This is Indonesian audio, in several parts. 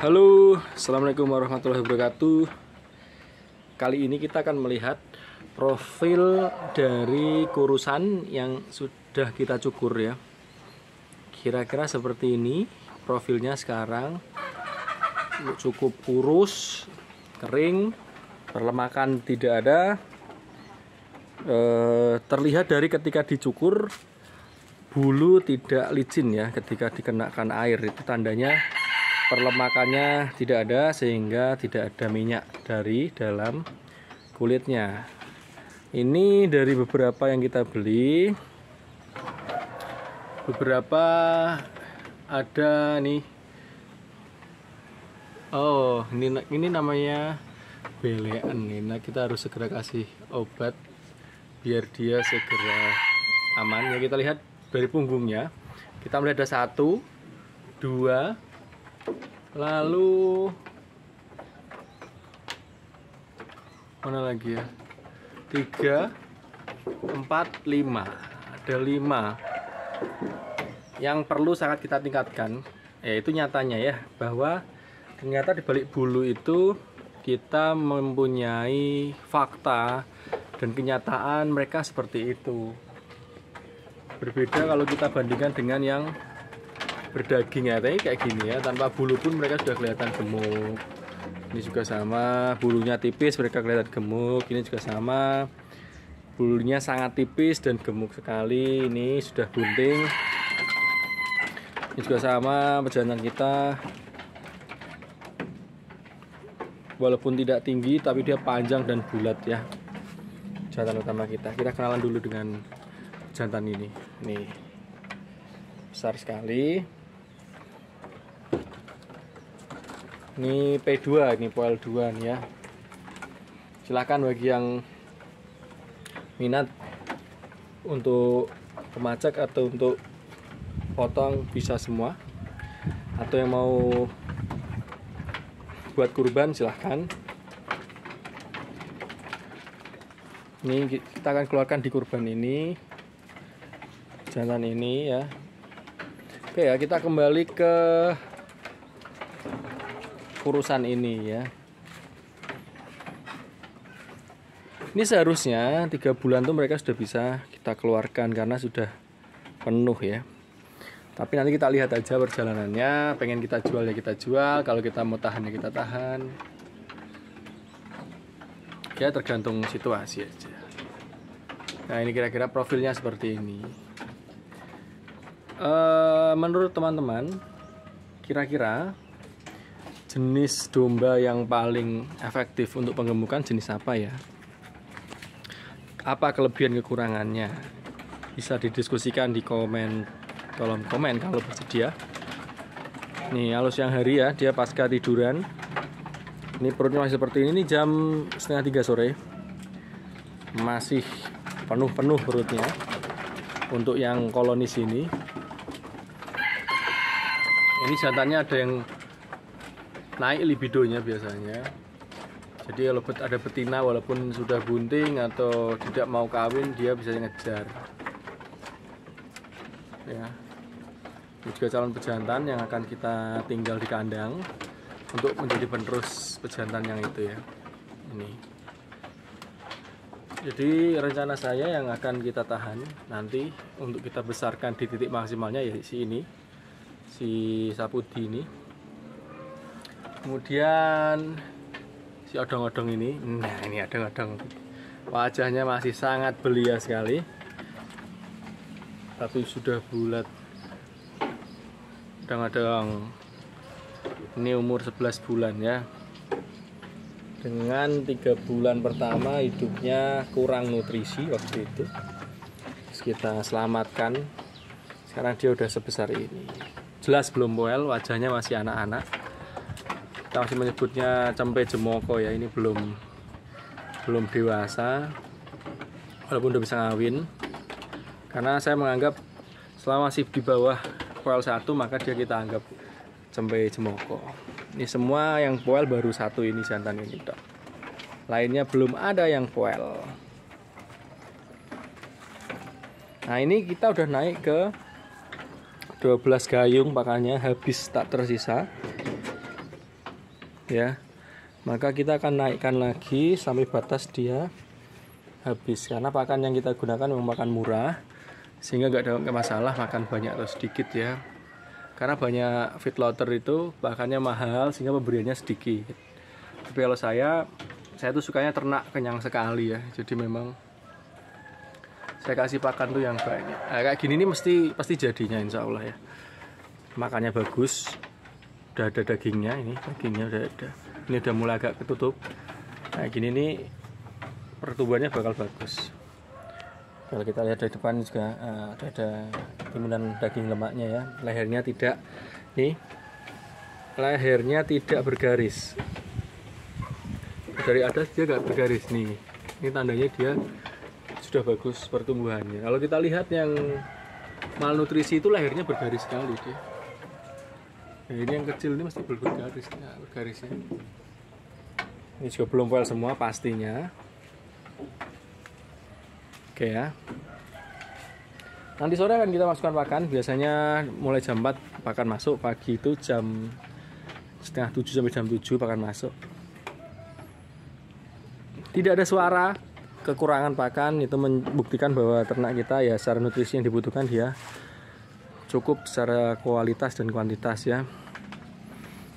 Halo, assalamualaikum warahmatullahi wabarakatuh. Kali ini kita akan melihat profil dari kurusan yang sudah kita cukur ya. Kira-kira seperti ini profilnya sekarang. Cukup kurus, kering, perlemakan tidak ada. Terlihat dari ketika dicukur bulu tidak licin ya, ketika dikenakan air itu tandanya perlemakannya tidak ada, sehingga tidak ada minyak dari dalam kulitnya. Ini dari beberapa yang kita beli. Beberapa ada nih. Oh, ini namanya belean nih. Nah, kita harus segera kasih obat biar dia segera aman. Ya, kita lihat dari punggungnya. Kita melihat ada 1, 2, lalu mana lagi ya, 3, 4, 5. Ada 5 yang perlu sangat kita tingkatkan, yaitu nyatanya ya, bahwa ternyata di balik bulu itu kita mempunyai fakta dan kenyataan mereka seperti itu. Berbeda kalau kita bandingkan dengan yang berdaging ya, tapi kayak gini ya, tanpa bulu pun mereka sudah kelihatan gemuk. Ini juga sama, bulunya tipis mereka kelihatan gemuk. Ini juga sama, bulunya sangat tipis dan gemuk sekali. Ini sudah bunting. Ini juga sama, pejantan kita walaupun tidak tinggi tapi dia panjang dan bulat ya. Jantan utama kita kenalan dulu dengan jantan ini. Nih, besar sekali. Ini P2, ini poel 2 nih ya. Silahkan bagi yang minat untuk pemacak atau untuk potong bisa semua, atau yang mau buat kurban silahkan. Ini kita akan keluarkan di kurban ini, jantan ini ya. Oke ya, kita kembali ke kurusan ini ya. Ini seharusnya 3 bulan tuh mereka sudah bisa kita keluarkan karena sudah penuh ya. Tapi nanti kita lihat aja perjalanannya. Pengen kita jual ya kita jual, kalau kita mau tahan ya kita tahan. Ya tergantung situasi aja. Nah, ini kira-kira profilnya seperti ini. Menurut teman-teman, kira-kira jenis domba yang paling efektif untuk penggemukan jenis apa ya? Apa kelebihan kekurangannya? Bisa didiskusikan di kolom komen kalau bersedia. Nih, halus yang hari ya, dia pasca tiduran. Ini perutnya masih seperti ini, jam 2:30 sore. Masih penuh perutnya. Untuk yang kolonis ini jantannya ada yang naik libidonya biasanya. Jadi kalau ada betina walaupun sudah bunting atau tidak mau kawin, dia bisa ngejar ya. Ini juga calon pejantan yang akan kita tinggal di kandang untuk menjadi penerus pejantan yang itu ya. Ini jadi rencana saya yang akan kita tahan nanti untuk kita besarkan di titik maksimalnya ya si Sapudi ini. Kemudian si odong-odong ini, nah ini odong-odong, wajahnya masih sangat belia sekali, tapi sudah bulat. Odong-odong ini umur 11 bulan ya. Dengan 3 bulan pertama hidupnya kurang nutrisi waktu itu, terus kita selamatkan. Sekarang dia udah sebesar ini. Jelas belum poel, wajahnya masih anak-anak. Kita masih menyebutnya cempe jemoko ya. Ini belum dewasa, walaupun udah bisa ngawin. Karena saya menganggap selama masih di bawah poel 1 maka dia kita anggap cempe jemoko. Ini semua yang poel baru 1 ini jantan ini dok. Lainnya belum ada yang poel. Nah, ini kita udah naik ke 12 gayung pakannya, habis tak tersisa. ya, maka kita akan naikkan lagi sampai batas dia habis, karena pakan yang kita gunakan memang pakan murah, sehingga nggak masalah makan banyak atau sedikit ya, karena banyak feedlotter itu pakannya mahal sehingga pemberiannya sedikit. Tapi kalau saya tuh sukanya ternak kenyang sekali ya, jadi memang saya kasih pakan tuh yang banyak. Kayak gini nih pasti jadinya insya Allah ya, makannya bagus, udah ada dagingnya, ini dagingnya udah ada, ini udah mulai agak ketutup. Nah gini nih pertumbuhannya bakal bagus. Kalau kita lihat dari depan juga ada timbunan daging lemaknya ya, lehernya tidak, nih lehernya tidak bergaris, dari atas dia nggak bergaris nih, ini tandanya dia sudah bagus pertumbuhannya. Kalau kita lihat yang malnutrisi itu lehernya bergaris sekali dia. Nah, ini yang kecil ini mesti bergaris, nah, bergarisnya. Ini juga belum full semua pastinya. Oke ya. Nanti sore akan kita masukkan pakan. Biasanya mulai jam 4 pakan masuk. Pagi itu jam setengah 7 sampai jam 7 pakan masuk. Tidak ada suara kekurangan pakan. Itu membuktikan bahwa ternak kita ya secara nutrisi yang dibutuhkan dia cukup secara kualitas dan kuantitas ya.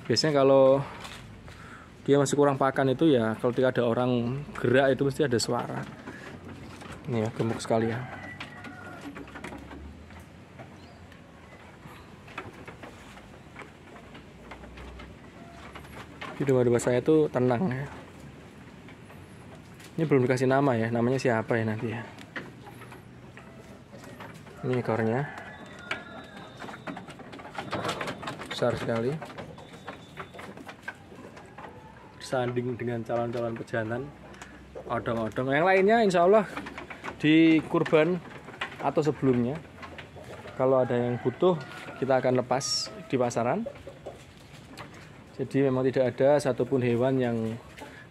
Biasanya kalau dia masih kurang pakan itu ya, kalau tidak ada orang gerak itu mesti ada suara. Ini ya, gemuk sekali ya. Di domba-domba saya tuh tenang ya. Ini belum dikasih nama ya, namanya siapa ya nanti ya. Ini ekornya besar sekali, bersanding dengan calon-calon pejantan odong-odong. Yang lainnya insya Allah di kurban atau sebelumnya, kalau ada yang butuh kita akan lepas di pasaran. Jadi memang tidak ada satupun hewan yang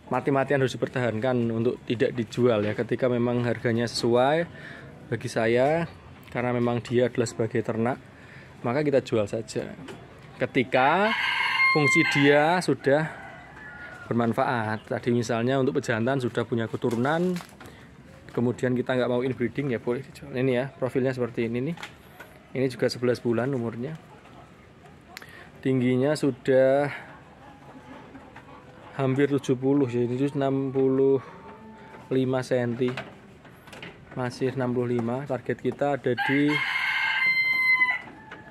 mati-matian harus dipertahankan untuk tidak dijual ya, ketika memang harganya sesuai bagi saya, karena memang dia adalah sebagai ternak, maka kita jual saja ketika fungsi dia sudah bermanfaat. Tadi misalnya untuk pejantan sudah punya keturunan, kemudian kita nggak mau inbreeding ya boleh dijual. Ini ya profilnya seperti ini nih. Ini juga 11 bulan umurnya. Tingginya sudah hampir 70 ya, ini 65 cm. Masih 65. Target kita ada di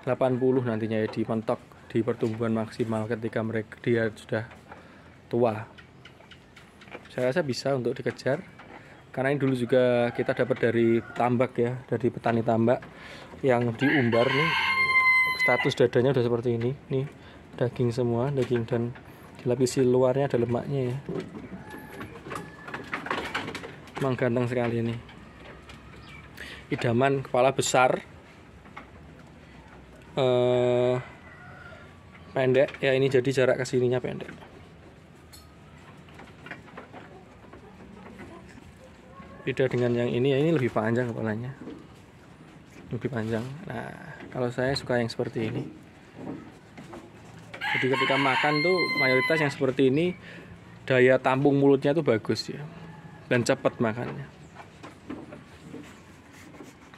80 nantinya ya, dimentok di pertumbuhan maksimal ketika dia sudah tua. Saya rasa bisa untuk dikejar. Karena ini dulu juga kita dapat dari tambak ya, dari petani tambak yang diumbar nih. Status dadanya udah seperti ini. Nih, daging semua, daging, dan dilapisi luarnya ada lemaknya ya. Emang ganteng sekali ini. Idaman, kepala besar. Pendek ya, ini jadi jarak kesininya pendek. Beda dengan yang ini ya, ini lebih panjang kepalanya, lebih panjang. Nah kalau saya suka yang seperti ini. Jadi ketika makan tuh mayoritas yang seperti ini, daya tampung mulutnya tuh bagus ya, dan cepat makannya.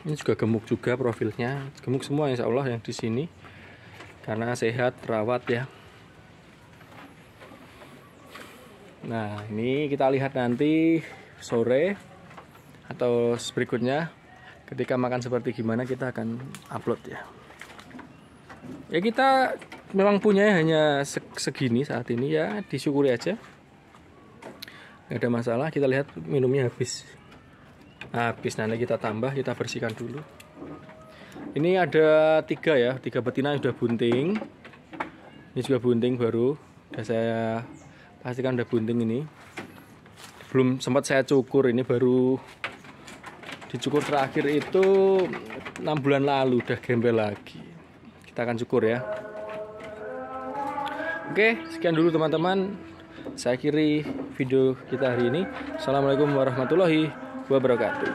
Ini juga gemuk juga profilnya, gemuk semua insya Allah yang di sini, karena sehat terawat ya. Nah ini kita lihat nanti sore atau berikutnya ketika makan seperti gimana, kita akan upload ya. Ya kita memang punya hanya segini saat ini ya, disyukuri aja, nggak ada masalah. Kita lihat minumnya habis, nanti kita tambah, kita bersihkan dulu. Ini ada 3 ya, 3 betina yang sudah bunting. Ini juga bunting baru, udah saya pastikan udah bunting. Ini belum sempat saya cukur, ini baru dicukur terakhir itu 6 bulan lalu, udah gembel lagi. Kita akan cukur ya. Oke, sekian dulu teman-teman. Saya akhiri video kita hari ini. Assalamualaikum warahmatullahi wabarakatuh.